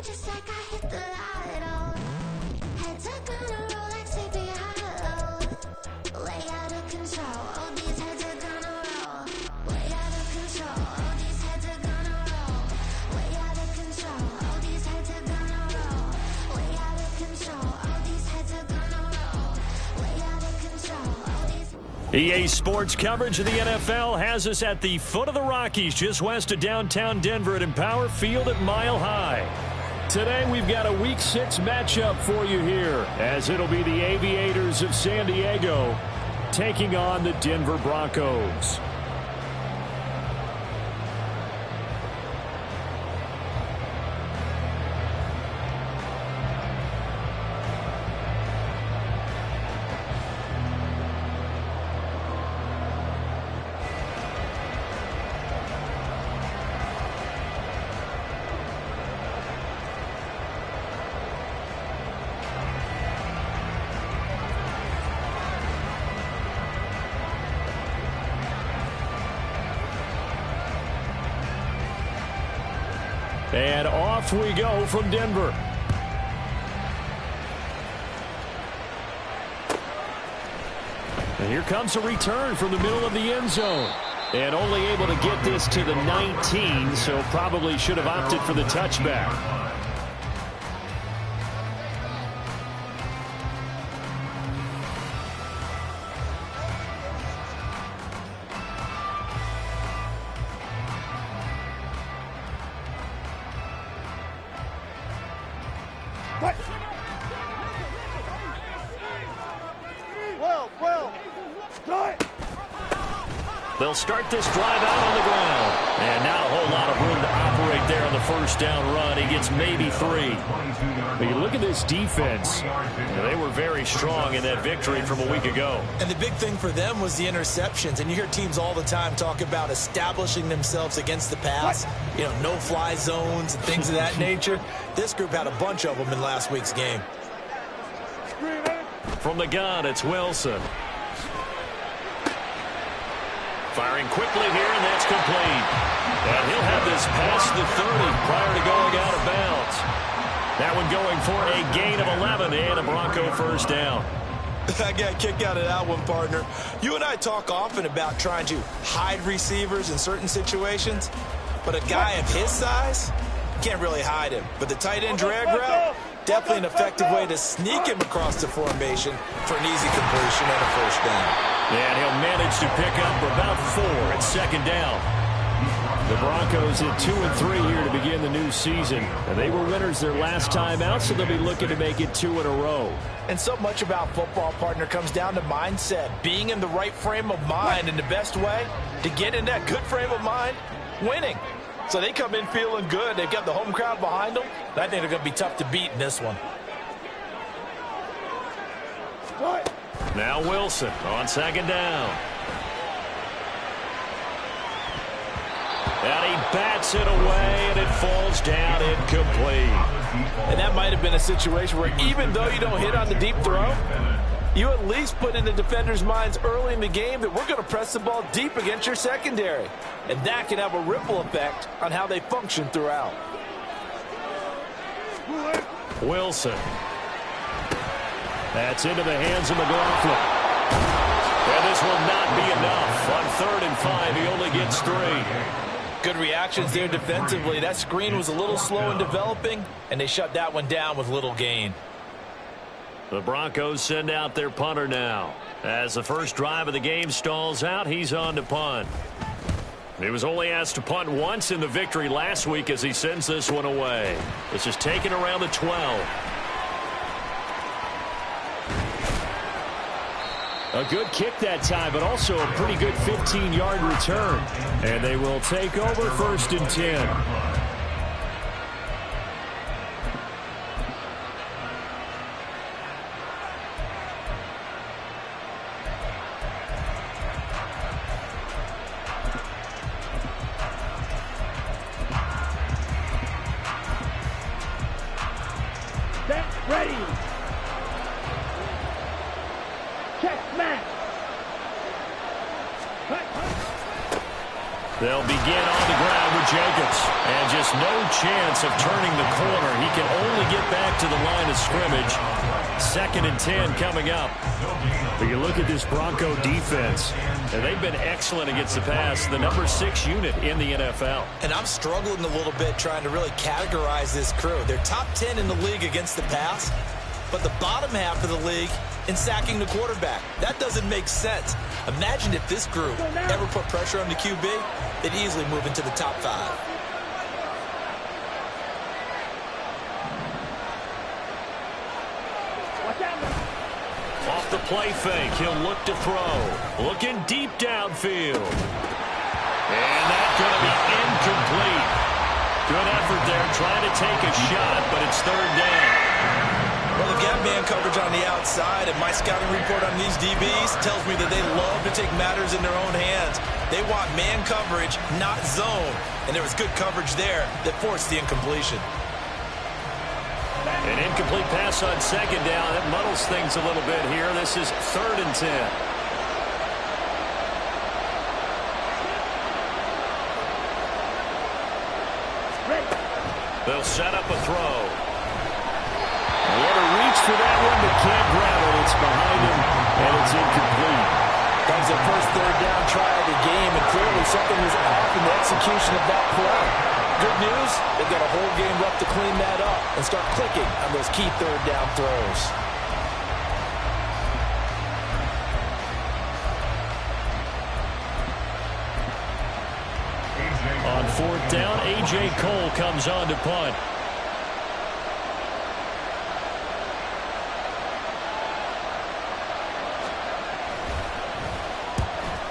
just like I hit the lotto. Heads are gonna roll like Sleepy Hollow. Way out of control, all these heads are gonna roll. Way out of control, all these heads are gonna roll. Way out of control, all these heads are gonna roll. Way out of control, all these heads are gonna roll. Way out of control, all these... EA Sports coverage of the NFL has us at the foot of the Rockies, just west of downtown Denver at Empower Field at Mile High. Today we've got a Week 6 matchup for you here, as it'll be the Aviators of San Diego taking on the Denver Broncos. And off we go from Denver. And here comes a return from the middle of the end zone. And only able to get this to the 19, so probably should have opted for the touchback. They'll start this drive out on the ground. And not a whole lot of room to operate there on the first down run. He gets maybe 3. But you look at this defense. They were very strong in that victory from a week ago. And the big thing for them was the interceptions. And you hear teams all the time talk about establishing themselves against the pass. You know, no-fly zones and things of that nature. This group had a bunch of them in last week's game. From the gun, it's Wilson. Firing quickly here, and that's complete. And he'll have this past the 30 prior to going out of bounds. That one going for a gain of 11 and a Bronco first down. I got a kick out of that one, partner. You and I talk often about trying to hide receivers in certain situations, but a guy of his size, can't really hide him. But the tight end drag route, definitely an effective way to sneak him across the formation for an easy completion and a first down. And he'll manage to pick up about 4 at second down. The Broncos at 2-3 here to begin the new season. And they were winners their last time out, so they'll be looking to make it 2 in a row. And so much about football, partner, comes down to mindset. Being in the right frame of mind, and the best way to get in that good frame of mind, winning. So they come in feeling good. They've got the home crowd behind them. I think they're going to be tough to beat in this one. Now Wilson on second down. And he bats it away, and it falls down incomplete. And that might have been a situation where even though you don't hit on the deep throw, you at least put in the defender's minds early in the game that we're going to press the ball deep against your secondary. And that can have a ripple effect on how they function throughout. Wilson. That's into the hands of McLaughlin. And this will not be enough. On 3rd and 5, he only gets 3. Good reactions there defensively. That screen was a little slow in developing, and they shut that one down with little gain. The Broncos send out their punter now. As the first drive of the game stalls out, he's on to punt. He was only asked to punt once in the victory last week as he sends this one away. This is taken around the 12. A good kick that time, but also a pretty good 15-yard return. And they will take over 1st and 10. Ready. Check, match. They'll begin on the ground with Jacobs. And just no chance of turning the corner. He can only get back to the line of scrimmage. 2nd and 10 coming up. But you look at this Bronco defense, and they've been excellent against the pass, the number 6 unit in the NFL. And I'm struggling a little bit trying to really categorize this crew. They're top 10 in the league against the pass, but the bottom half of the league in sacking the quarterback. That doesn't make sense. Imagine if this group ever put pressure on the QB, they'd easily move into the top 5. Off the play fake, he'll look to throw. Looking deep downfield. And that's going to be incomplete. Good effort there, trying to take a shot, but it's 3rd down. Well, they've got man coverage on the outside, and my scouting report on these DBs tells me that they love to take matters in their own hands. They want man coverage, not zone. And there was good coverage there that forced the incompletion. An incomplete pass on 2nd down. It muddles things a little bit here. This is 3rd and 10. They'll set up a throw. What a reach for that one, but can't grab it. It's behind him, and it's incomplete. That was their first 3rd down try of the game, and clearly something was off in the execution of that play. Good news, they've got a whole game left to clean that up and start clicking on those key 3rd down throws. On 4th down, A.J. Cole comes on to punt.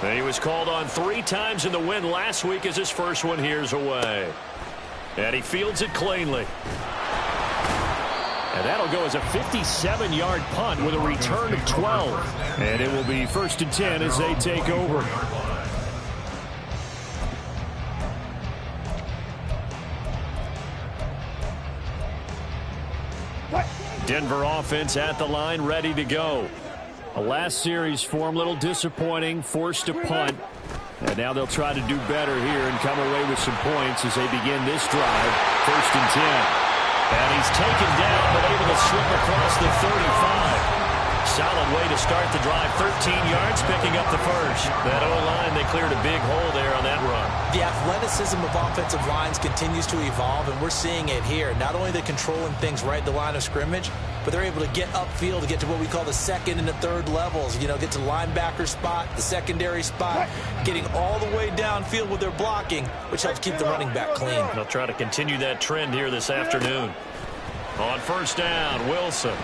And he was called on 3 times in the win last week as his first one here's away. And he fields it cleanly. And that'll go as a 57-yard punt with a return of 12. And it will be 1st and 10 as they take over. Denver offense at the line, ready to go. A last series form, a little disappointing, forced to punt. And now they'll try to do better here and come away with some points as they begin this drive. 1st and 10. And he's taken down, but able to slip across the 35. Solid way to start the drive. 13 yards, picking up the first. That O-line, they cleared a big hole there on that run. The athleticism of offensive lines continues to evolve, and we're seeing it here. Not only are they controlling things right at the line of scrimmage, but they're able to get upfield to get to what we call the 2nd and the 3rd levels. You know, get to the linebacker spot, the secondary spot, getting all the way downfield with their blocking, which helps keep the running back clean. They'll try to continue that trend here this afternoon. On 1st down, Wilson.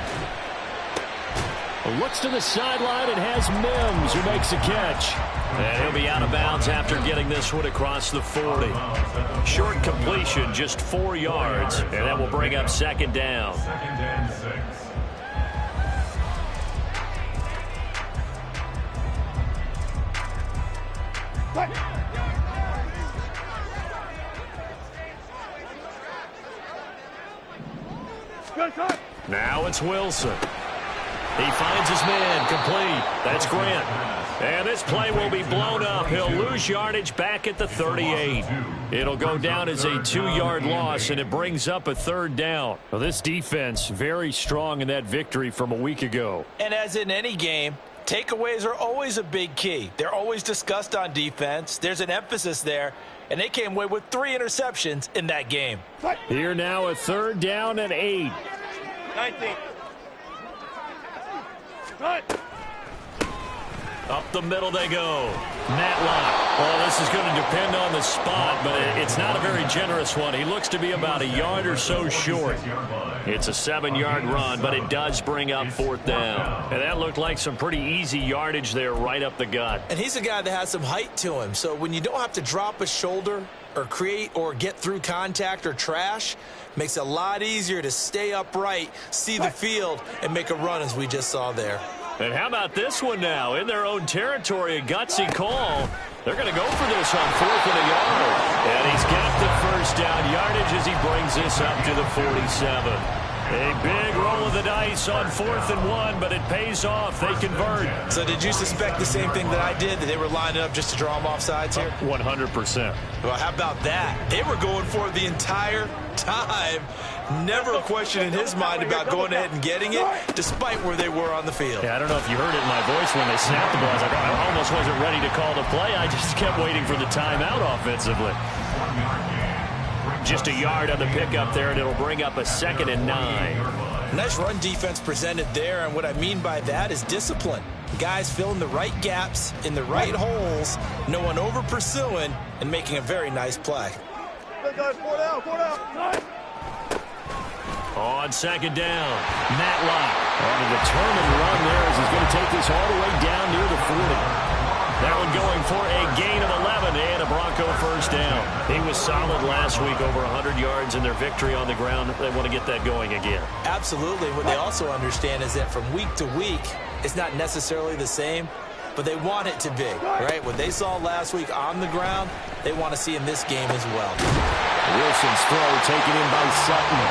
Looks to the sideline and has Mims who makes a catch. And he'll be out of bounds after getting this one across the 40. Short completion, just 4 yards, and that will bring up 2nd down. Now it's Wilson. He finds his man, complete. That's Grant. And this play will be blown up. He'll lose yardage back at the 38. It'll go down as a 2-yard loss, and it brings up a 3rd down. Well, this defense very strong in that victory from a week ago. And as in any game, takeaways are always a big key. They're always discussed on defense. There's an emphasis there, and they came away with 3 interceptions in that game. Here now a 3rd down and 8. 19. Up the middle they go. Matlock. Well, this is going to depend on the spot, but it's not a very generous one. He looks to be about a yard or so short. It's a 7-yard run, but it does bring up 4th down. And that looked like some pretty easy yardage there right up the gut. And he's a guy that has some height to him, so when you don't have to drop a shoulder or create or get through contact or trash, makes it a lot easier to stay upright, see the field, and make a run as we just saw there. And how about this one now? In their own territory, a gutsy call. They're going to go for this on 4th and a yard. And he's got the 1st down yardage as he brings this up to the 47. A big roll of the dice on 4th and 1, but it pays off. They convert. So did you suspect the same thing that I did, that they were lining up just to draw them off sides here? 100%. Well, how about that? They were going for it the entire time. Never a question in his mind about going ahead and getting it, despite where they were on the field. Yeah, I don't know if you heard it in my voice when they snapped the ball. I almost wasn't ready to call the play. I just kept waiting for the timeout offensively. Just a yard on the pickup there, and it'll bring up a 2nd and 9. Nice run defense presented there, and what I mean by that is discipline. Guys filling the right gaps in the right holes, no one over pursuing, and making a very nice play. On 2nd down, Matlock on a determined run there as he's going to take this all the way down near the 40. That one going for a gain of 11 and a Bronco first down. He was solid last week, over 100 yards in their victory on the ground. They want to get that going again. Absolutely. What they also understand is that from week to week, it's not necessarily the same, but they want it to be, right? What they saw last week on the ground, they want to see in this game as well. Wilson's throw taken in by Sutton.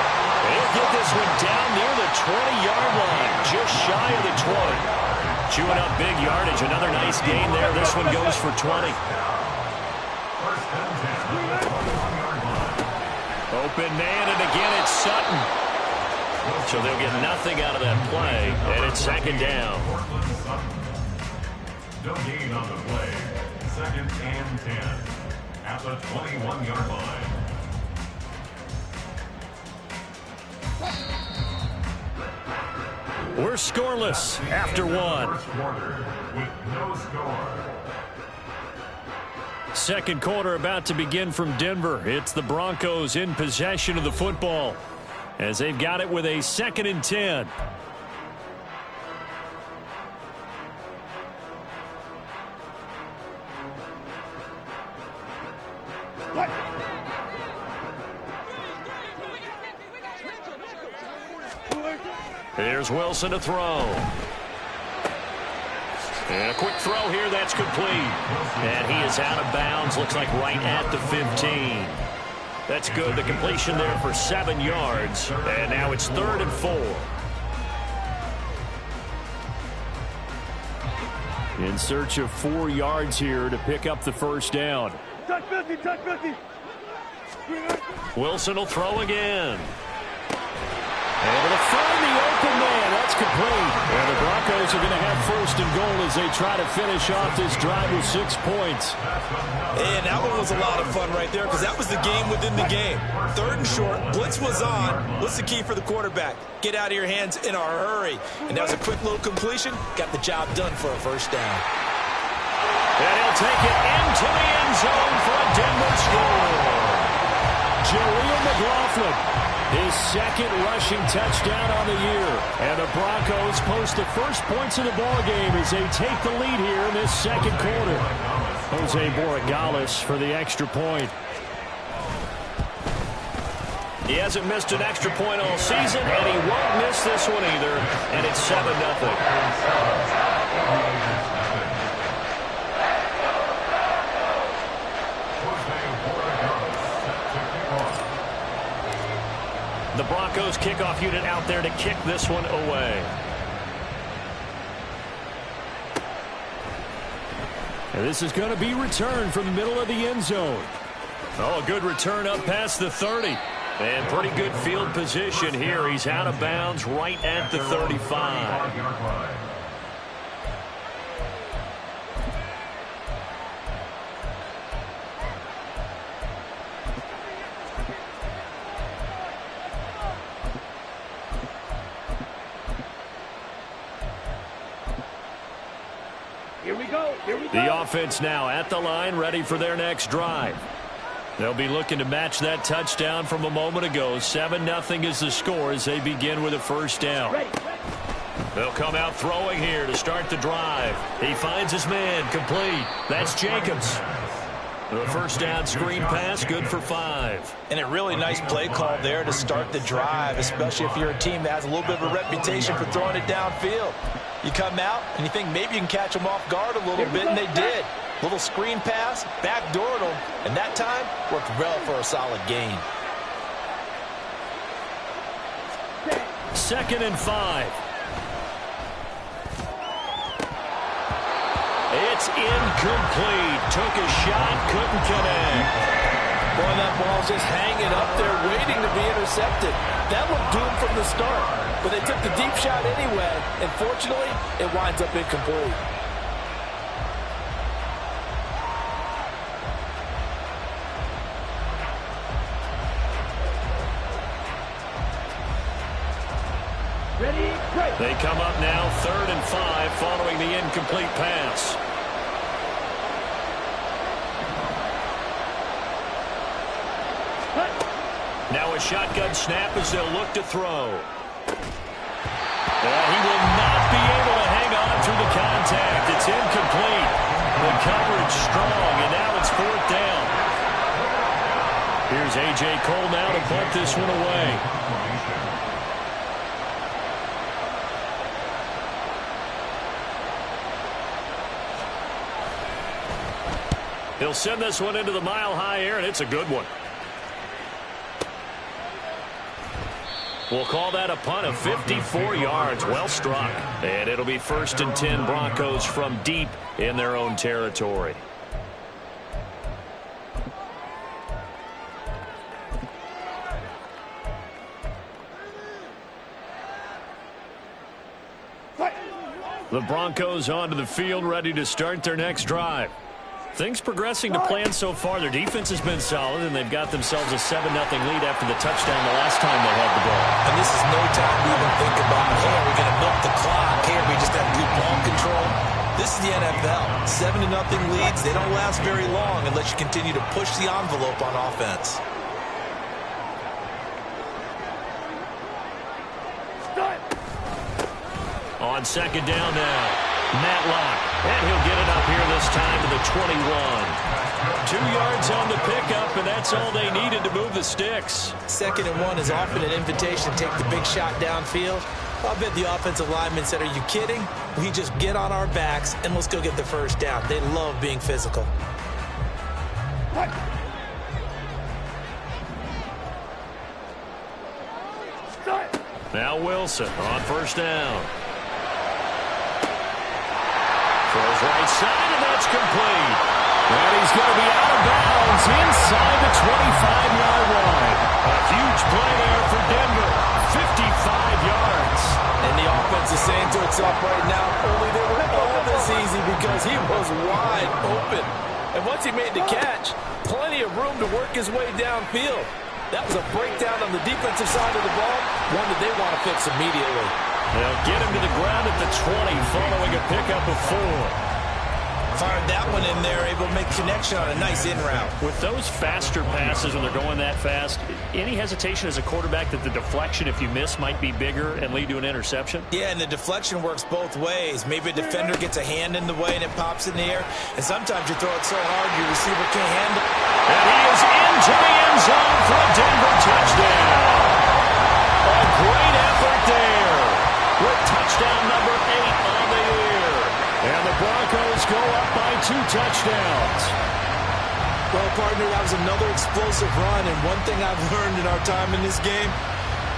They'll get this one down near the 20-yard line, just shy of the 20. Chewing up big yardage. Another nice gain there. This one goes for 20. Open man, and again it's Sutton. So they'll get nothing out of that play, and it's 2nd down. No gain on the play. 2nd and 10 at the 21-yard line. We're scoreless after 1. Second quarter about to begin from Denver. It's the Broncos in possession of the football as they've got it with a 2nd and 10. Here's Wilson to throw. And a quick throw here, that's complete. And he is out of bounds, looks like right at the 15. That's good, the completion there for 7 yards. And now it's 3rd and 4. In search of 4 yards here to pick up the first down. Touch 50, touch 50. Wilson will throw again. Able to find the open man. That's complete. And the Broncos are going to have 1st and goal as they try to finish off this drive with 6 points. And that one was a lot of fun right there because that was the game within the game. 3rd and short. Blitz was on. What's the key for the quarterback? Get out of your hands in a hurry. And that was a quick little completion. Got the job done for a first down. And he'll take it into the end zone for a Denver score. Jaleel McLaughlin, his 2nd rushing touchdown on the year. And the Broncos post the first points of the ball game as they take the lead here in this 2nd quarter. Jose Borregales for the extra point. He hasn't missed an extra point all season, and he won't miss this one either. And it's 7-0. The Broncos kickoff unit out there to kick this one away. And this is going to be returned from the middle of the end zone. Oh, a good return up past the 30. And pretty good field position here. He's out of bounds right at the 35. The offense now at the line, ready for their next drive. They'll be looking to match that touchdown from a moment ago. 7-0 is the score as they begin with a first down. They'll come out throwing here to start the drive. He finds his man, complete. That's Jacobs. The first down screen pass, good for 5. And a really nice play call there to start the drive, especially if you're a team that has a little bit of a reputation for throwing it downfield. You come out and you think maybe you can catch them off guard a little bit, and they did. Little screen pass, backdoored them, and that time worked well for a solid gain. 2nd and 5. It's incomplete. Took a shot, couldn't connect. Boy, that ball's just hanging up there waiting to be intercepted. That looked doomed from the start, but they took the deep shot anyway, and fortunately, it winds up incomplete. Ready, break. They come up now 3rd and 5 following the incomplete pass. Now a shotgun snap as they'll look to throw. He will not be able to hang on through the contact. It's incomplete. The coverage strong, and now it's 4th down. Here's A.J. Cole now to punt this one away. He'll send this one into the mile-high air, and it's a good one. We'll call that a punt of 54 yards. Well struck. And it'll be 1st and 10 Broncos from deep in their own territory. The Broncos onto the field, ready to start their next drive. Things progressing to plan so far. Their defense has been solid, and they've got themselves a 7-0 lead after the touchdown the last time they had the ball. And this is no time to even think about, hey, are we going to milk the clock? Hey, are we just have good ball control? This is the NFL. 7-0 leads. They don't last very long unless you continue to push the envelope on offense. On 2nd down now, Matlock, and he'll get it up here this time to the 21. 2 yards on the pickup, and that's all they needed to move the sticks. 2nd and 1 is often an invitation to take the big shot downfield. I bet the offensive lineman said, are you kidding? We just get on our backs, and let's go get the 1st down. They love being physical. Now Wilson on 1st down. Throws right side, and that's complete. And he's going to be out of bounds inside the 25-yard line. A huge play there for Denver. 55 yards. And the offense is saying to itself right now, only they were all this easy because he was wide open. And once he made the catch, plenty of room to work his way downfield. That was a breakdown on the defensive side of the ball, one that they want to fix immediately. They'll get him to the ground at the 20 following a pickup of 4. Fired that one in there, able to make connection on a nice in route. With those faster passes when they're going that fast, any hesitation as a quarterback that the deflection, if you miss, might be bigger and lead to an interception? Yeah, and the deflection works both ways. Maybe a defender gets a hand in the way and it pops in the air, and sometimes you throw it so hard your receiver can't handle it. And he is into the end zone for a Denver touchdown. A great effort there with touchdown number 8 on the year. And the Broncos go up by 2 touchdowns. Well, partner, that was another explosive run, and one thing I've learned in our time in this game,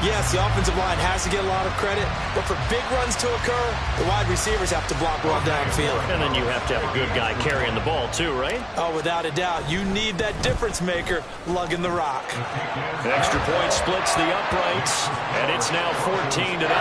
yes, the offensive line has to get a lot of credit, but for big runs to occur, the wide receivers have to block well downfield. And then you have to have a good guy carrying the ball too, right? Oh, without a doubt. You need that difference maker lugging the rock. Extra point splits the uprights, and it's now 14-0.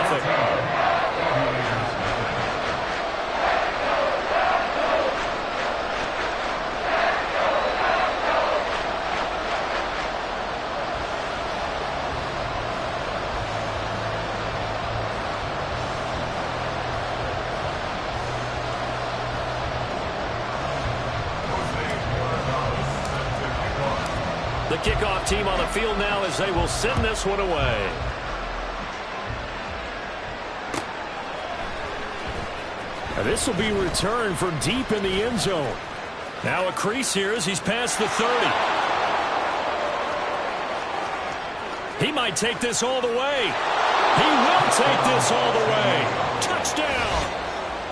The kickoff team on the field now as they will send this one away. And this will be returned from deep in the end zone. Now a crease here as he's past the 30. He might take this all the way. He will take this all the way. Touchdown.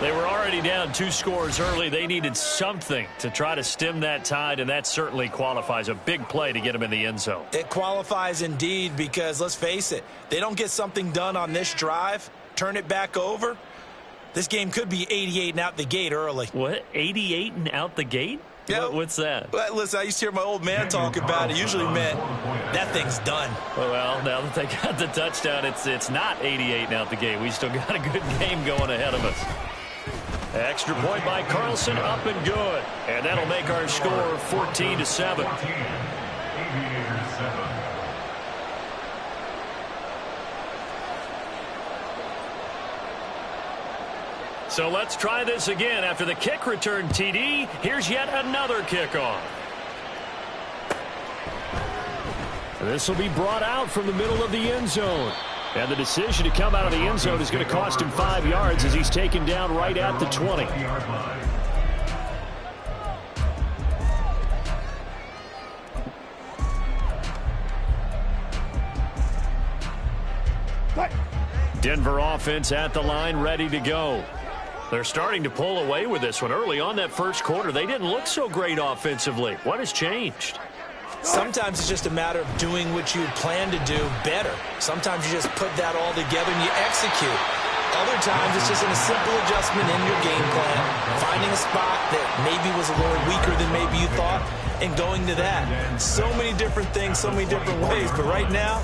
They were already down 2 scores early. They needed something to try to stem that tide, and that certainly qualifies. A big play to get them in the end zone. It qualifies indeed because, let's face it, they don't get something done on this drive, turn it back over, this game could be 88 and out the gate early. What? 88 and out the gate? Yeah. What's that? Well, listen, I used to hear my old man talk about it. Usually meant that thing's done. Well, now that they got the touchdown, it's not 88 and out the gate. We still got a good game going ahead of us. Extra point by Carlson, up and good. And that'll make our score 14-7. Aviators 7. So let's try this again. After the kick return TD, here's yet another kickoff. This will be brought out from the middle of the end zone. And the decision to come out of the end zone is going to cost him 5 yards as he's taken down right at the 20. Denver offense at the line, ready to go. They're starting to pull away with this one. Early on that first quarter, they didn't look so great offensively. What has changed? Sometimes it's just a matter of doing what you plan to do better. Sometimes you just put that all together and you execute. Other times it's just a simple adjustment in your game plan, finding a spot that maybe was a little weaker than maybe you thought, and going to that. So many different things, so many different ways, but right now,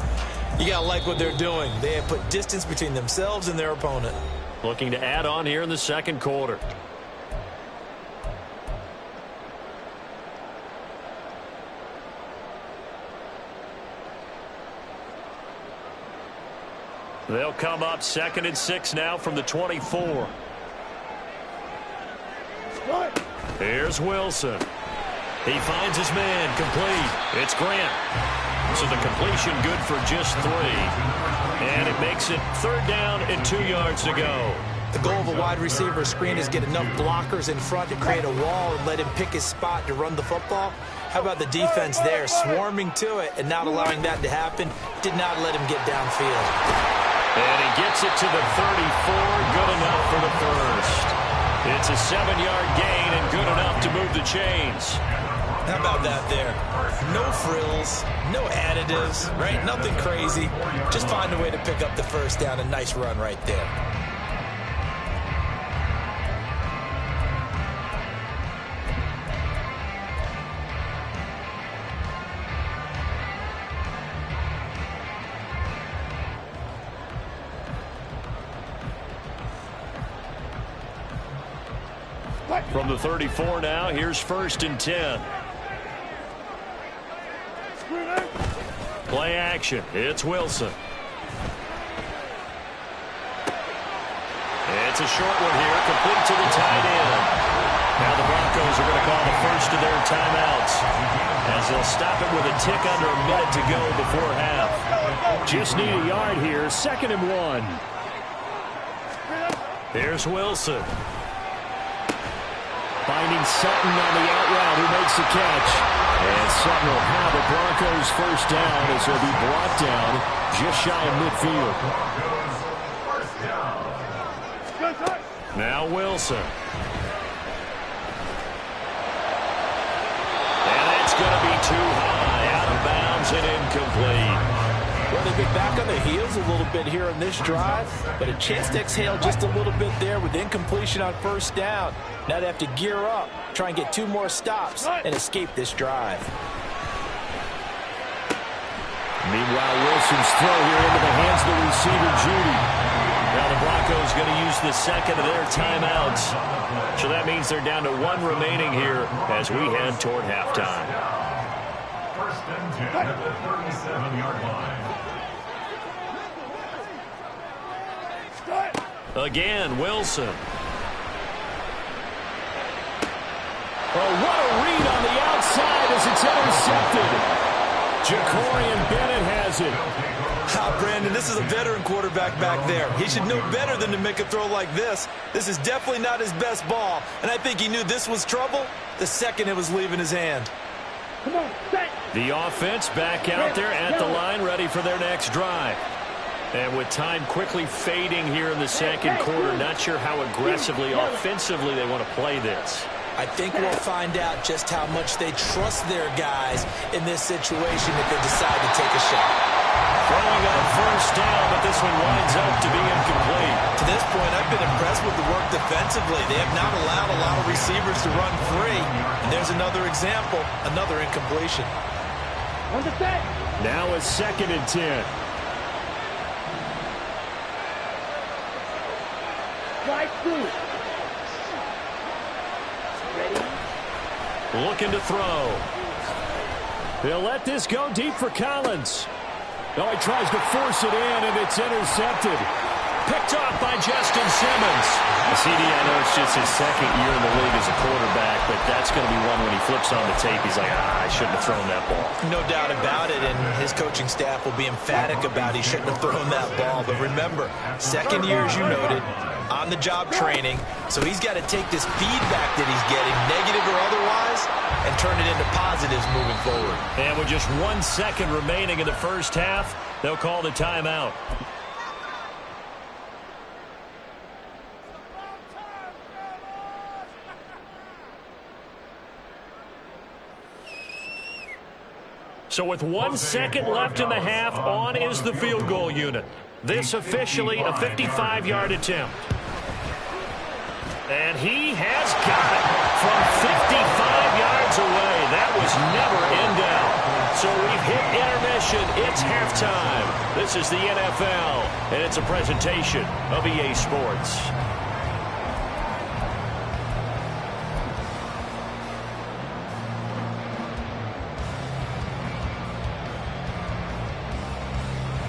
you got to like what they're doing. They have put distance between themselves and their opponent. Looking to add on here in the second quarter. They'll come up 2nd and 6 now from the 24. Here's Wilson. He finds his man, complete. It's Grant. So the completion good for just 3. And it makes it 3rd down and 2 yards to go. The goal of a wide receiver screen is get enough blockers in front to create a wall and let him pick his spot to run the football. How about the defense there, swarming to it and not allowing that to happen? Did not let him get downfield. And he gets it to the 34, good enough for the first. It's a 7-yard gain and good enough to move the chains. How about that there? No frills, no additives, right? Nothing crazy. Just find a way to pick up the first down. A nice run right there. From the 34 now, here's 1st and 10. Play action. It's Wilson. It's a short one here, complete to the tight end. Now the Broncos are going to call the first of their timeouts as they'll stop it with a tick under a minute to go before half. Just need a yard here, 2nd and 1. Here's Wilson. Finding Sutton on the out route, who makes the catch. And Sutton will have the Broncos first down as he'll be brought down just shy of midfield. Now Wilson. And it's going to be too high, out of bounds and incomplete. Well, they've been back on their heels a little bit here on this drive, but a chance to exhale just a little bit there with incompletion on first down. Now they have to gear up, try and get 2 more stops, and escape this drive. Meanwhile, Wilson's throw here into the hands of the receiver, Judy. Now the Broncos going to use the 2nd of their timeouts. So that means they're down to 1 remaining here as we head toward halftime. 1st and 10 at the 37-yard line. Again, Wilson. Oh, what a read on the outside as it's intercepted. Jacorian Bennett has it. Brandon, this is a veteran quarterback back there. He should know better than to make a throw like this. This is definitely not his best ball, and I think he knew this was trouble the second it was leaving his hand. The offense back out there at the line, ready for their next drive. And with time quickly fading here in the second quarter, not sure how aggressively, offensively they want to play this. I think we'll find out just how much they trust their guys in this situation if they decide to take a shot. Throwing on first down, but this one winds up to be incomplete. To this point, I've been impressed with the work defensively. They have not allowed a lot of receivers to run free. And there's another example, another incompletion. On the set. Now a 2nd and 10. Strike 2. Ready? Looking to throw. They'll let this go deep for Collins. Oh, he tries to force it in, and it's intercepted. Picked off by Justin Simmons. CD, I know it's just his 2nd year in the league as a quarterback, but that's going to be one when he flips on the tape. He's like, I shouldn't have thrown that ball. No doubt about it, and his coaching staff will be emphatic about he shouldn't have thrown that ball. But remember, 2nd year, as you noted, on-the-job training, so he's got to take this feedback that he's getting, negative or otherwise, and turn it into positives moving forward. And with just 1 second remaining in the first half, they'll call the timeout. So with 1 second left in the half, on is the field goal unit. This officially a 55-yard attempt. And he has got it from 55 yards away. That was never in doubt. So we've hit intermission. It's halftime. This is the NFL, and it's a presentation of EA Sports.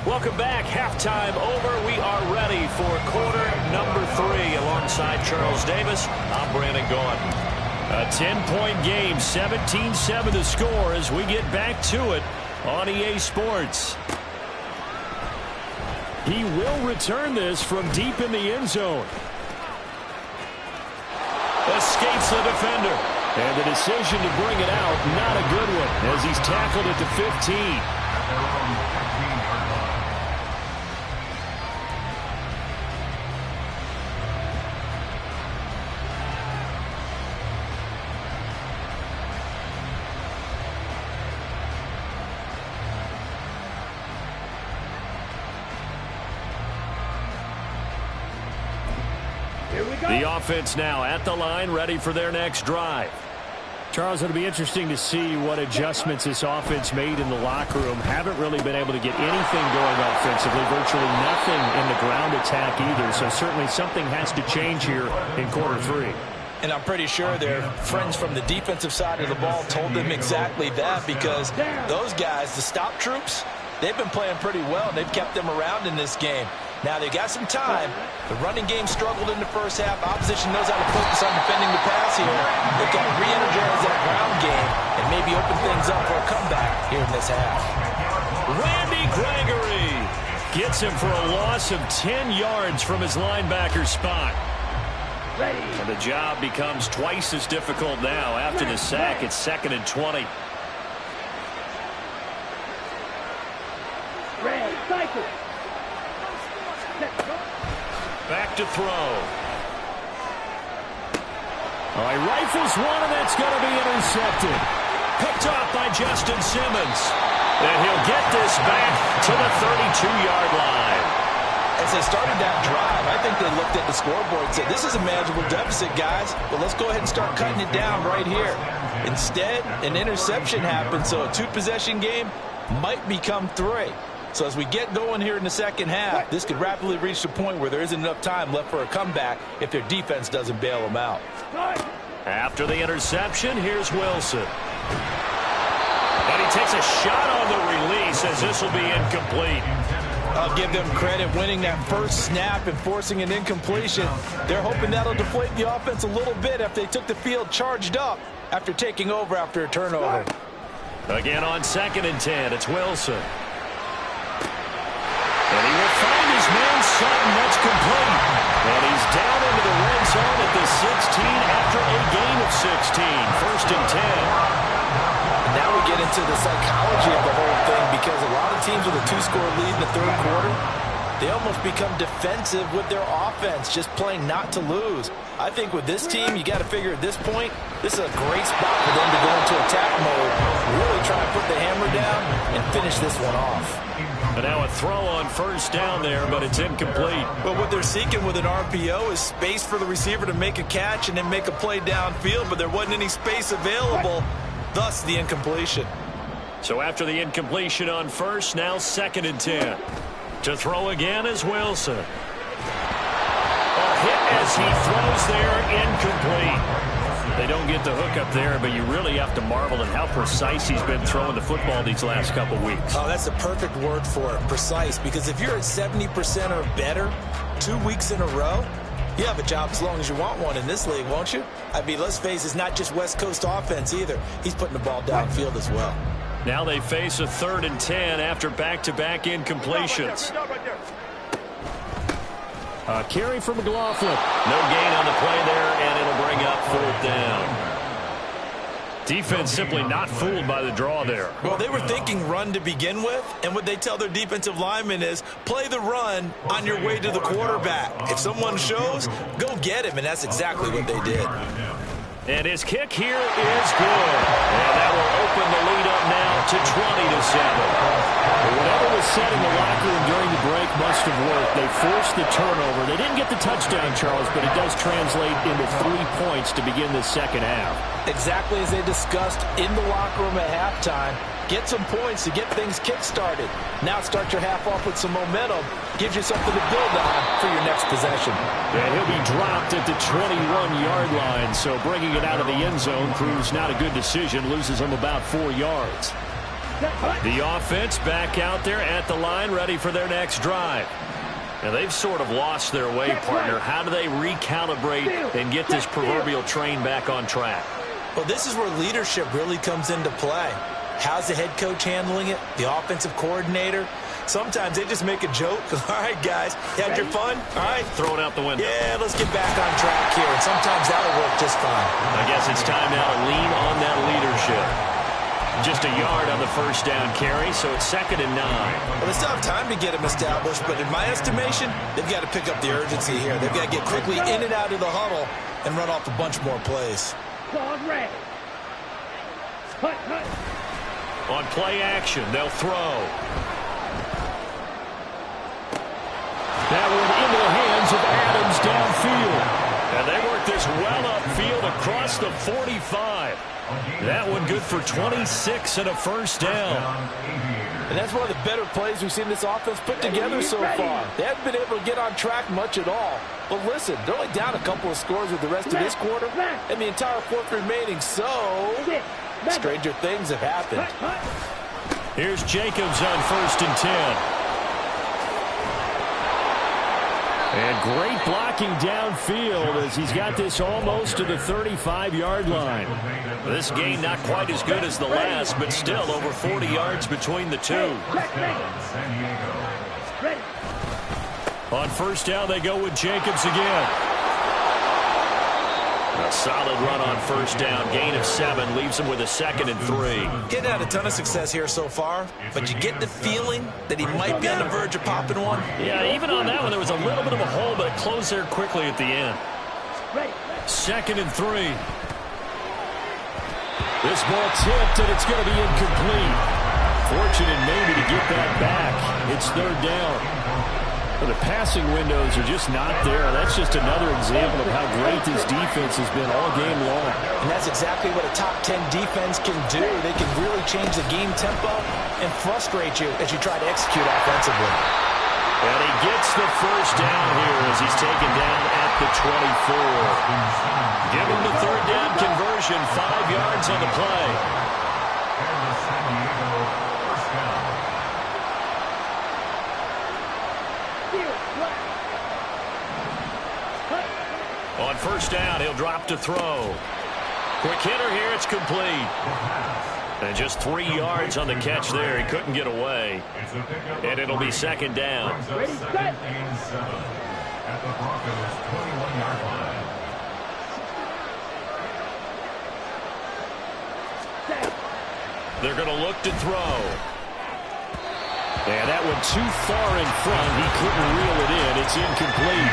Welcome back. Halftime over. We are ready for quarter number 3 alongside Charles Davis. I'm Brandon Gaudin. A 10-point game, 17-7 to score as we get back to it on EA Sports. He will return this from deep in the end zone. Escapes the defender. And the decision to bring it out, not a good one, as he's tackled at the 15. The offense now at the line, ready for their next drive. Charles, it'll be interesting to see what adjustments this offense made in the locker room. Haven't really been able to get anything going offensively, virtually nothing in the ground attack either. So certainly something has to change here in quarter 3. And I'm pretty sure their friends from the defensive side of the ball told them exactly that, because those guys, the stop troops, they've been playing pretty well. They've kept them around in this game. Now, they got some time. The running game struggled in the first half. Opposition knows how to focus on defending the pass here. They've got to re-energize that ground game and maybe open things up for a comeback here in this half. Randy Gregory gets him for a loss of 10 yards from his linebacker spot. And the job becomes twice as difficult now. After the sack, it's 2nd and 20. Back to throw. All right, rifles one, and that's going to be intercepted. Picked off by Justin Simmons. And he'll get this back to the 32-yard line. As they started that drive, I think they looked at the scoreboard and said, this is a manageable deficit, guys, but let's go ahead and start cutting it down right here. Instead, an interception happened, so a 2-possession game might become 3. So as we get going here in the second half, this could rapidly reach the point where there isn't enough time left for a comeback if their defense doesn't bail them out. After the interception, here's Wilson. And he takes a shot on the release as this will be incomplete. I'll give them credit winning that first snap and forcing an incompletion. They're hoping that'll deflate the offense a little bit if they took the field charged up after taking over after a turnover. Again on 2nd and 10, it's Wilson. And he will find his man Sutton. That's complete. And he's down into the red zone at the 16 after a gain of 16. 1st and 10. And now we get into the psychology of the whole thing, because a lot of teams with a 2-score lead in the 3rd quarter, they almost become defensive with their offense, just playing not to lose. I think with this team, you got to figure at this point, this is a great spot for them to go into attack mode, really try to put the hammer down and finish this one off. And now a throw on first down there, but it's incomplete. But what they're seeking with an RPO is space for the receiver to make a catch and then make a play downfield, but there wasn't any space available, thus the incompletion. So after the incompletion on first, now 2nd and 10. To throw again is Wilson. A hit as he throws there, incomplete. They don't get the hook up there, but you really have to marvel at how precise he's been throwing the football these last couple weeks. Oh, that's a perfect word for it, precise, because if you're at 70% or better 2 weeks in a row, you have a job as long as you want one in this league, won't you? I mean, let's face it, it's not just West Coast offense either. He's putting the ball downfield as well. Now they face a 3rd and 10 after back-to-back incompletions. A carry from McLaughlin. No gain on the play there, and it'll bring up 4th down. Defense simply not fooled by the draw there. Well, they were thinking run to begin with, and what they tell their defensive linemen is play the run on your way to the quarterback. If someone shows, go get him, and that's exactly what they did. And his kick here is good. And that will open the lead up now to 20-7. Whatever was said in the locker room during the break must have worked. They forced the turnover. They didn't get the touchdown, Charles, but it does translate into 3 points to begin the second half. Exactly as they discussed in the locker room at halftime. Get some points to get things kick-started. Now start your half off with some momentum. Gives you something to build on for your next possession. And he'll be dropped at the 21-yard line, so bringing it out of the end zone proves not a good decision. Loses him about 4 yards. The offense back out there at the line, ready for their next drive. Now they've sort of lost their way, partner. How do they recalibrate and get this proverbial train back on track? Well, this is where leadership really comes into play. How's the head coach handling it? The offensive coordinator? Sometimes they just make a joke. All right, guys, you had your fun? All right. Throw it out the window. Yeah, let's get back on track here. And sometimes that'll work just fine. I guess it's time now to lean on that leadership. Just a yard on the first down carry, so it's 2nd and 9. Well, they still have time to get him established, but in my estimation, they've got to pick up the urgency here. They've got to get quickly in and out of the huddle and run off a bunch more plays. On play action, they'll throw. That one into the hands of Adams downfield. And they work this well upfield across the 45. That one good for 26 and a first down. And that's one of the better plays we've seen this offense put together so far. They haven't been able to get on track much at all. But listen, they're only down a couple of scores with the rest of this quarter and the entire 4th remaining. So, stranger things have happened. Here's Jacobs on 1st and 10. And great blocking downfield as he's got this almost to the 35-yard line. This gain not quite as good as the last, but still over 40 yards between the two. On first down, they go with Jacobs again. A solid run on first down. Gain of 7 leaves him with a 2nd and 3. Getting had a ton of success here so far, but you get the feeling that he might be on the verge of popping one. Yeah, even on that one, there was a little bit of a hole, but it closed there quickly at the end. 2nd and 3. This ball tipped, and it's going to be incomplete. Fortunate maybe to get that back. It's 3rd down. But the passing windows are just not there. That's just another example of how great this defense has been all game long. And that's exactly what a top 10 defense can do. They can really change the game tempo and frustrate you as you try to execute offensively. And he gets the first down here as he's taken down at the 24. Give him the 3rd down conversion, 5 yards on the play. On first down, he'll drop to throw. Quick hitter here, it's complete. And just 3 yards on the catch there. He couldn't get away. And it'll be 2nd down. Ready, set. At the Broncos' 21-yard line. They're going to look to throw. And that one too far in front. He couldn't reel it in. It's incomplete.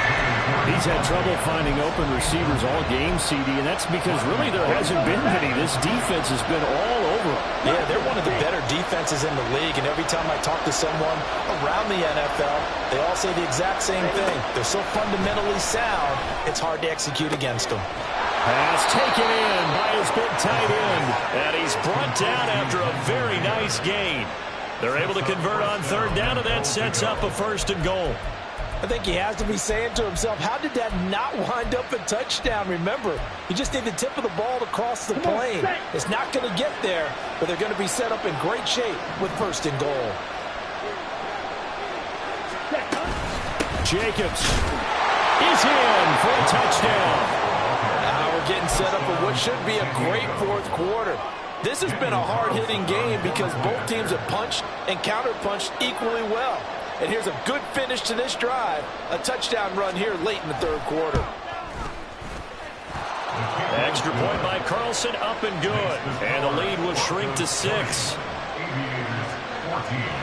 He's had trouble finding open receivers all game, CD, and that's because really there hasn't been many. This defense has been all over him. Yeah, they're one of the better defenses in the league, and every time I talk to someone around the NFL, they all say the exact same thing. They're so fundamentally sound, it's hard to execute against them. Pass taken in by his big tight end, and he's brought down after a very nice gain. They're able to convert on third down, and that sets up a 1st and goal. I think he has to be saying to himself, how did that not wind up a touchdown? Remember, he just need the tip of the ball to cross the plane. It's not going to get there, but they're going to be set up in great shape with 1st and goal. Jacobs is in for a touchdown. Now we're getting set up for what should be a great 4th quarter. This has been a hard-hitting game because both teams have punched and counter-punched equally well. And here's a good finish to this drive. A touchdown run here late in the 3rd quarter. Extra point by Carlson, up and good. And the lead will shrink to 6. Aviators 14.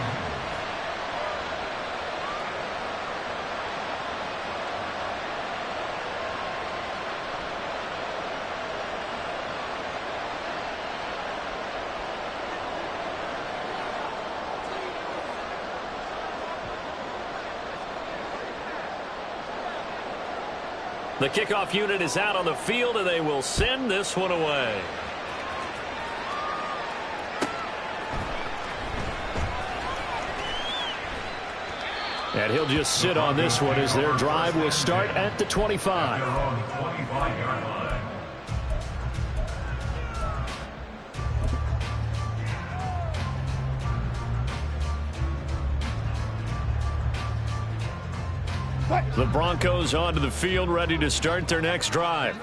The kickoff unit is out on the field, and they will send this one away. And he'll just sit on this one as their drive will start at the 25. They're on the 25-yard line. The Broncos onto the field, ready to start their next drive.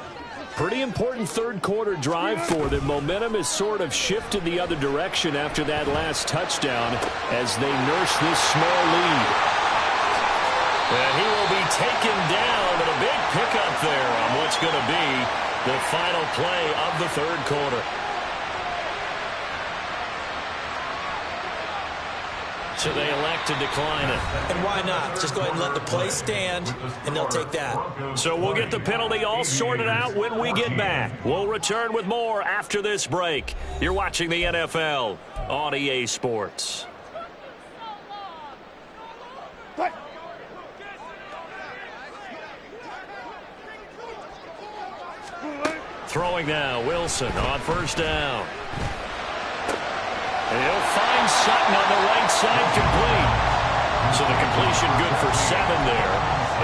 Pretty important 3rd quarter drive for them. Momentum has sort of shifted the other direction after that last touchdown as they nurse this small lead. And he will be taken down, but a big pickup there on what's going to be the final play of the 3rd quarter. So they elect to decline it. And why not? Just go ahead and let the play stand, and they'll take that. So we'll get the penalty all sorted out when we get back. We'll return with more after this break. You're watching the NFL on EA Sports. Throwing now, Wilson on 1st down. And he'll find Sutton on the right side, complete. So the completion good for 7 there,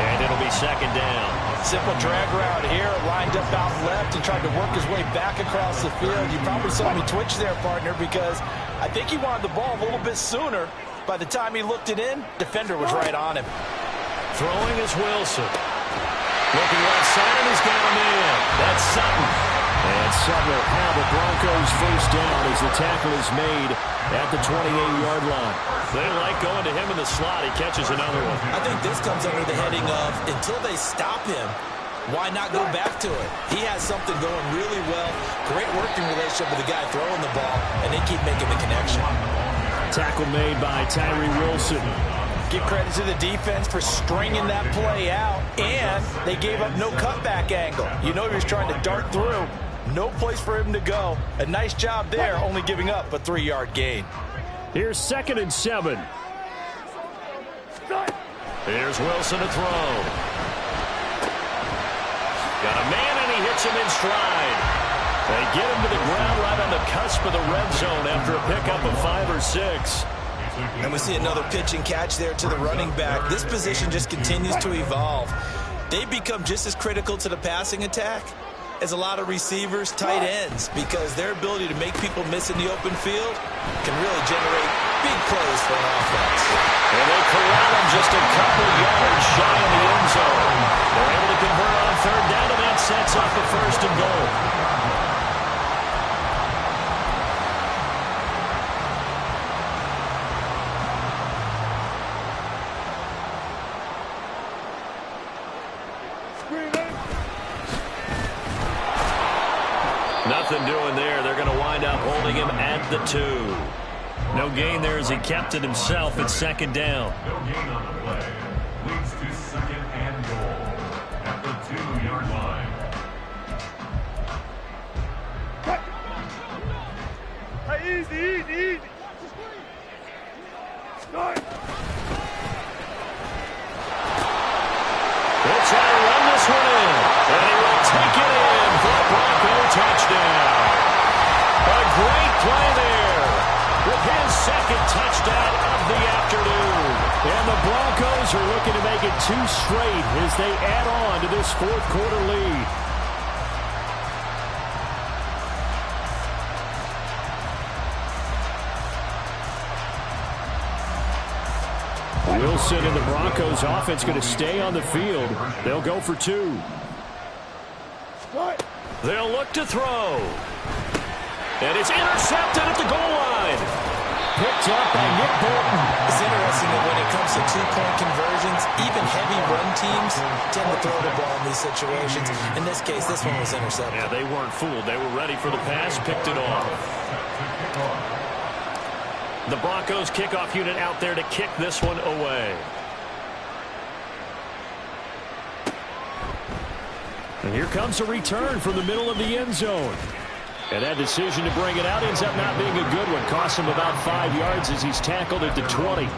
and it'll be 2nd down. Simple drag route here, lined up out left and tried to work his way back across the field. You probably saw me twitch there, partner, because I think he wanted the ball a little bit sooner. By the time he looked it in, defender was right on him. Throwing is Wilson. Looking right side, and he's got him in. That's Sutton. And Sutton will have the Broncos 1st down as the tackle is made at the 28-yard line. They like going to him in the slot. He catches another one. I think this comes under the heading of until they stop him, why not go back to it? He has something going really well. Great working relationship with the guy throwing the ball, and they keep making the connection. Tackle made by Tyree Wilson. Give credit to the defense for stringing that play out, and they gave up no cutback angle. You know he was trying to dart through. No place for him to go. A nice job there, only giving up a 3-yard gain. Here's 2nd and 7. Here's Wilson to throw. Got a man, and he hits him in stride. They get him to the ground right on the cusp of the red zone after a pickup of 5 or 6. And we see another pitch and catch there to the running back. This position just continues to evolve. They become just as critical to the passing attack as a lot of receivers, tight ends, because their ability to make people miss in the open field can really generate big plays for an offense. And they corral him just a couple yards shy of the end zone. They're able to convert on 3rd down, and that sets up a 1st and goal. Nothing doing there. They're going to wind up holding him at the 2. No gain there as he kept it himself at second down. No gain on the play. Leads to second and goal at the 2-yard line. Hey, easy. Start. He'll try to run this one in, and he will take it in for a Bronco touchdown. A great play there with his second touchdown of the afternoon. And the Broncos are looking to make it 2 straight as they add on to this fourth quarter lead. Wilson and the Broncos offense going to stay on the field. They'll go for 2. They'll look to throw. And it's intercepted at the goal line. Picked up by Nick Bolton. It's interesting that when it comes to 2-point conversions, even heavy run teams tend to throw the ball in these situations. In this case, this one was intercepted. Yeah, they weren't fooled. They were ready for the pass, picked it off. The Broncos kickoff unit out there to kick this one away. And here comes a return from the middle of the end zone. And that decision to bring it out ends up not being a good one. Costs him about 5 yards as he's tackled at the 20.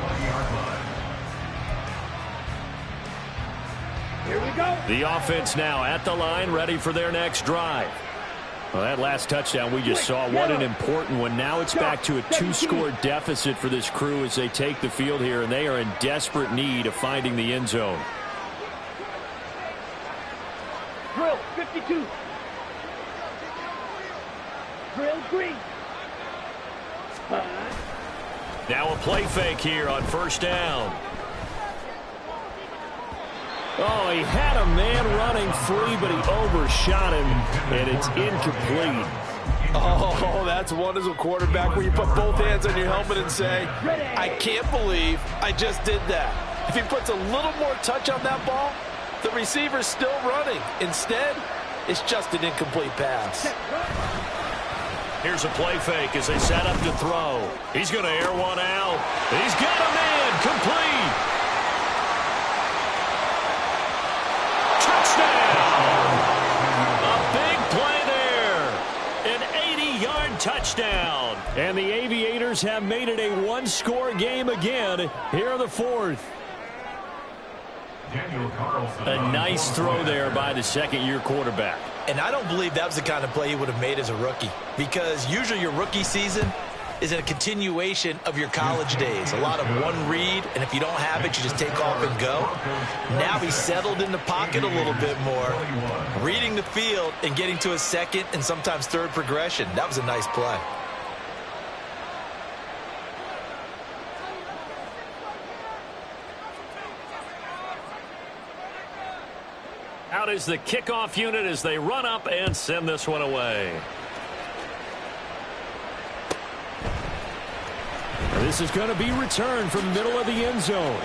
Here we go. The offense now at the line, ready for their next drive. Well, that last touchdown we just saw, what an important one. Now it's back to a 2-score deficit for this crew as they take the field here, and they are in desperate need of finding the end zone. Drill 52. Drill green. Now a play fake here on first down. Oh, he had a man running free, but he overshot him, and it's incomplete. Oh, that's one as a quarterback where you put both hands on your helmet and say, I can't believe I just did that. If he puts a little more touch on that ball, the receiver's still running. Instead, it's just an incomplete pass. Here's a play fake as they set up to throw. He's going to air one out. He's got a man complete. Touchdown. And the Aviators have made it a 1-score game again here in the fourth. A nice throw there by the second-year quarterback. And I don't believe that was the kind of play he would have made as a rookie, because usually your rookie season is a continuation of your college days. A lot of one read, and if you don't have it, you just take off and go. Now he's settled in the pocket a little bit more, reading the field and getting to a second and sometimes third progression. That was a nice play. Out is the kickoff unit as they run up and send this one away. This is going to be returned from the middle of the end zone.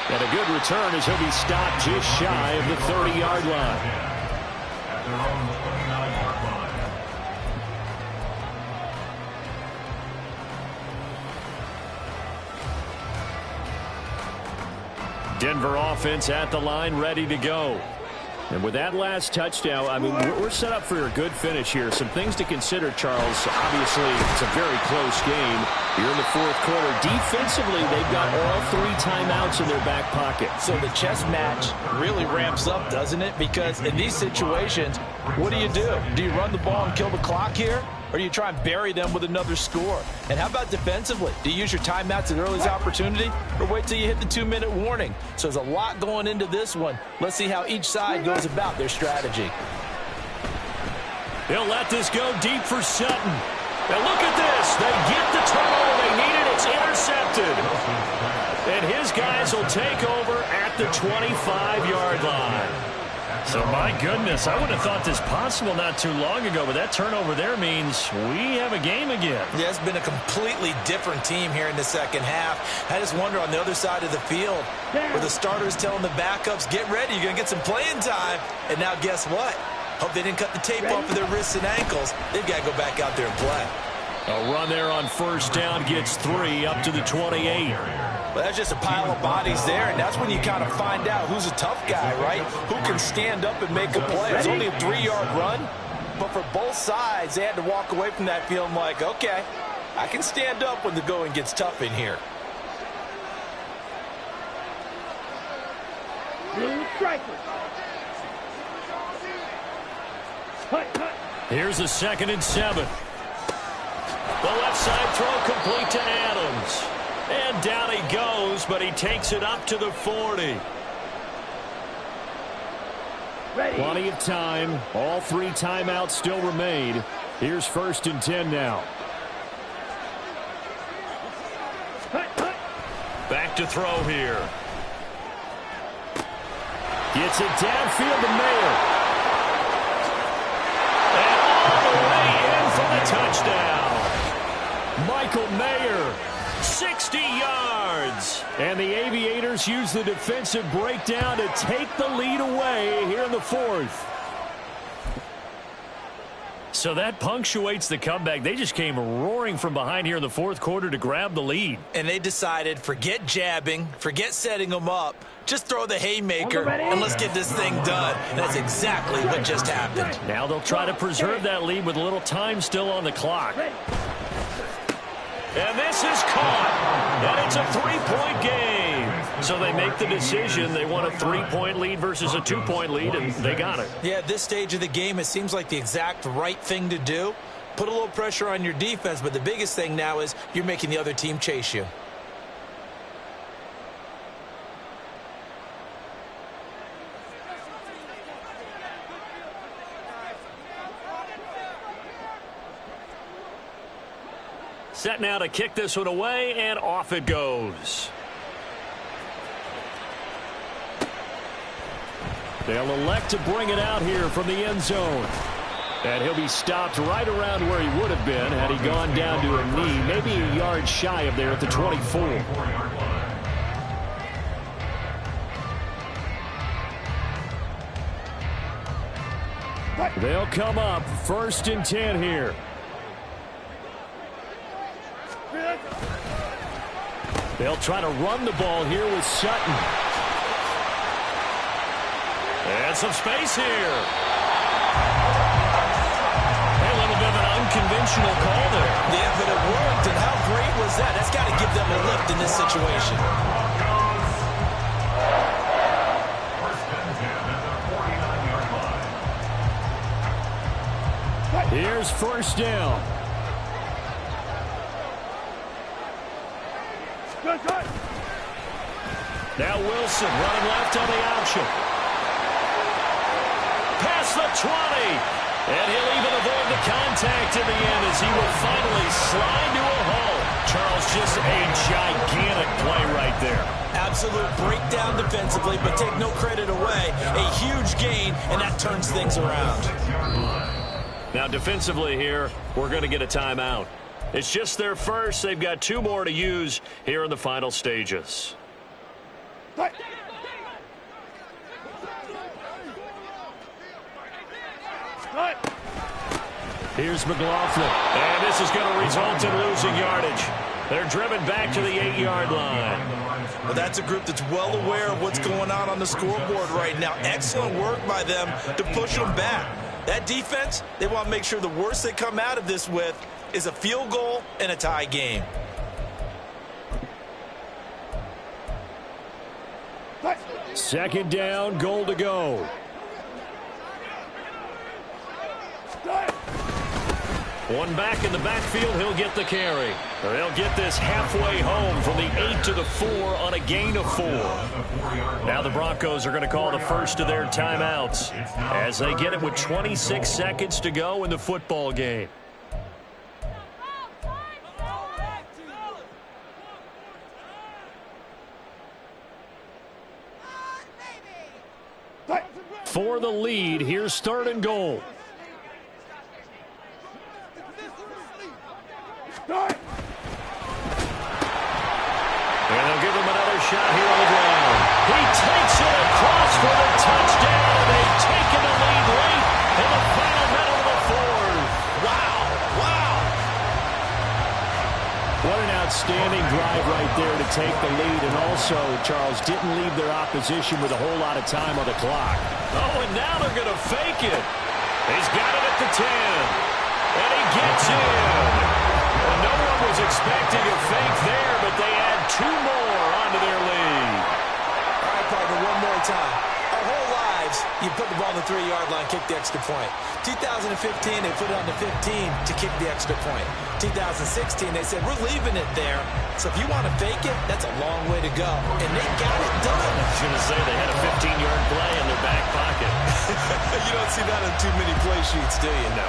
And a good return as he'll be stopped just shy of the 30-yard line. At their own 29-yard line. Denver offense at the line, ready to go. And with that last touchdown, I mean, we're set up for a good finish here. Some things to consider, Charles. Obviously, it's a very close game. Here in the fourth quarter, defensively, they've got all 3 timeouts in their back pocket. So the chess match really ramps up, doesn't it? Because in these situations, what do? Do you run the ball and kill the clock here? Or do you try and bury them with another score? And how about defensively? Do you use your timeouts at earliest opportunity, or wait till you hit the 2-minute warning? So there's a lot going into this one. Let's see how each side goes about their strategy. He'll let this go deep for Sutton. And look at this. They get the turnover they needed. It's intercepted. And his guys will take over at the 25-yard line. So, my goodness, I would have thought this possible not too long ago, but that turnover there means we have a game again. Yeah, it's been a completely different team here in the second half. I just wonder on the other side of the field, where the starters telling the backups, get ready, you're going to get some playing time. And now guess what? Hope they didn't cut the tape off of their wrists and ankles. They've got to go back out there and play. A run there on first down gets 3 up to the 28. Well, that's just a pile of bodies there, and that's when you kind of find out who's a tough guy, right? Who can stand up and make a play. It's only a 3-yard run, but for both sides, they had to walk away from that feeling like, okay, I can stand up when the going gets tough in here. Here's a 2nd and 7. The left side throw complete to Adams. And down he goes, but he takes it up to the 40. Plenty of time. All 3 timeouts still remain. Here's 1st and 10 now. Back to throw here. Gets it downfield to Mayer. And all the way in for the touchdown. Michael Mayer, 60 yards. And the Aviators use the defensive breakdown to take the lead away here in the 4th. So that punctuates the comeback. They just came roaring from behind here in the 4th quarter to grab the lead. And they decided, forget jabbing, forget setting them up, just throw the haymaker and let's get this thing done. And that's exactly what just happened. Now they'll try to preserve that lead with a little time still on the clock. And this is caught. And it's a 3-point game. So they make the decision. They want a 3-point lead versus a 2-point lead, and they got it. Yeah, at this stage of the game, it seems like the exact right thing to do. Put a little pressure on your defense, but the biggest thing now is you're making the other team chase you. Set now to kick this one away, and off it goes. They'll elect to bring it out here from the end zone. And he'll be stopped right around where he would have been had he gone down to a knee, maybe a yard shy of there at the 24. They'll come up 1st and 10 here. They'll try to run the ball here with Sutton. And some space here. A little bit of an unconventional call there. Yeah, but it worked, and how great was that? That's got to give them a lift in this situation. Here's 1st down. Now Wilson running left on the option. Past the 20. And he'll even avoid the contact in the end as he will finally slide to a halt. Charles, just a gigantic play right there. Absolute breakdown defensively, but take no credit away. A huge gain, and that turns things around. Now defensively here, we're going to get a timeout. It's just their first. They've got 2 more to use here in the final stages. Here's McLaughlin. And this is going to result in losing yardage. They're driven back to the 8-yard line. Well, that's a group that's well aware of what's going on the scoreboard right now. Excellent work by them to push them back. That defense, they want to make sure the worst they come out of this with is a field goal and a tie game. Second down, goal to go. One back in the backfield, he'll get the carry. They'll get this halfway home from the 8 to the 4 on a gain of 4. Now the Broncos are going to call the first of their timeouts as they get it with 26 seconds to go in the football game. For the lead, here's 3rd and goal. And they'll give him another shot here on the ground. He takes it across for the touchdown. They've taken the lead late in the final minute of the 4th. Wow, wow. outstanding drive right there to take the lead, and also, Charles, didn't leave their opposition with a whole lot of time on the clock. Oh, and now they're going to fake it. He's got it at the 10, and he gets in. And no one was expecting a fake there, but they add 2 more onto their lead. All right, partner, one more time. Our whole lives, you put the ball on the 3-yard line, kick the extra point. 2015, they put it on the 15 to kick the extra point. 2016, they said, we're leaving it there. So if you want to fake it, that's a long way to go. And they got it done. I was going to say, they had a 15-yard play in their back pocket. You don't see that in too many play sheets, do you? No.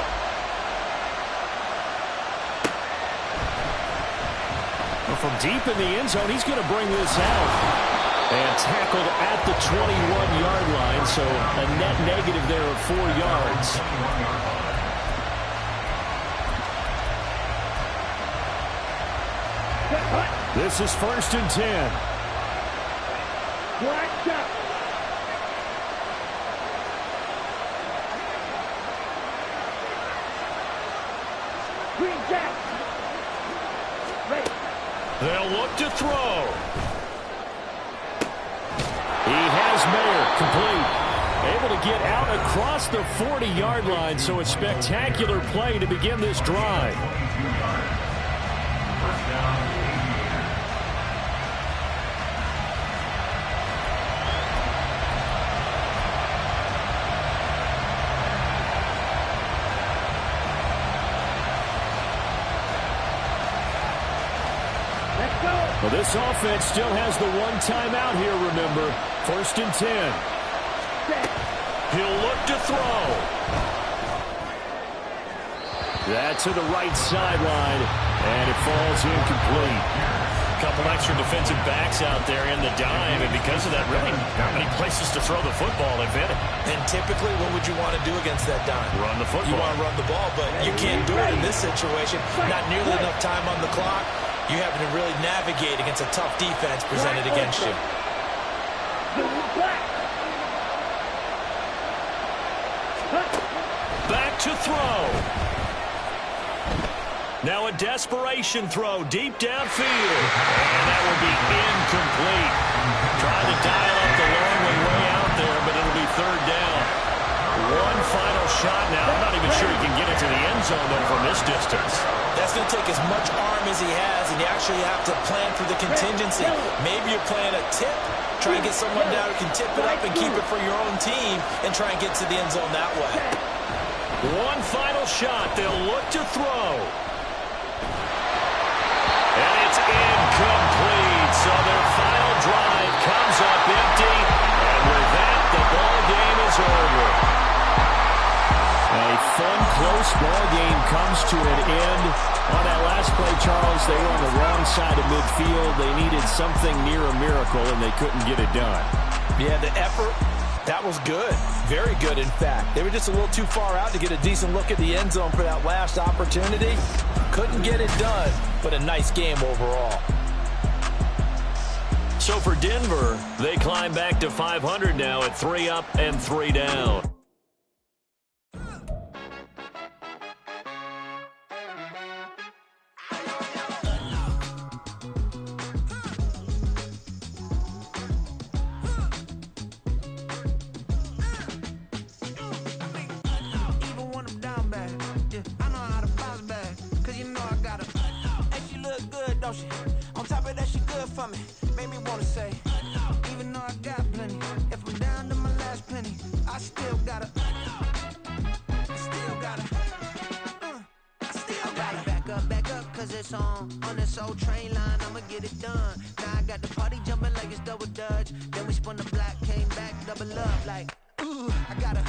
Well, from deep in the end zone, he's going to bring this out. And tackled at the 21-yard line, so a net negative there of 4 yards. This is 1st and 10. Black shot. Green jack. Ready. They'll look to throw. He has Mayer complete. Able to get out across the 40-yard line, so a spectacular play to begin this drive. Well, this offense still has the 1 timeout here, remember. 1st and 10. He'll look to throw. That's to the right sideline, and it falls incomplete. A couple extra defensive backs out there in the dime, and because of that, really not many places to throw the football. They've hit it. And typically, what would you want to do against that dime? Run the football. You want to run the ball, but you can't do it in this situation. Not nearly enough time on the clock. You having to really navigate against a tough defense presented against you. Back to throw. Now a desperation throw deep downfield. And that will be incomplete. Trying to dial up the long way out there, but it'll be 3rd down. One final shot now. I'm not even sure he can get it to the end zone, though, from this distance. That's going to take as much arm as he has, and you actually have to plan for the contingency. Maybe you're playing a tip. Try and get someone down who can tip it up and keep it for your own team and try and get to the end zone that way. One final shot. They'll look to throw. And it's incomplete. So their final drive comes up empty. And with that, the ball game is over. A fun, close ball game comes to an end. On that last play, Charles, they were on the wrong side of midfield. They needed something near a miracle, and they couldn't get it done. Yeah, the effort, that was good. Very good, in fact. They were just a little too far out to get a decent look at the end zone for that last opportunity. Couldn't get it done, but a nice game overall. So for Denver, they climb back to 500 now at 3 up and 3 down. On top of that, she good for me. Made me wanna say, even though I got plenty, if I'm down to my last penny, I still gotta back up, cause it's on this old train line, I'ma get it done. Now I got the party jumping like it's double dutch. Then we spun the block, came back, double up like, ooh, I gotta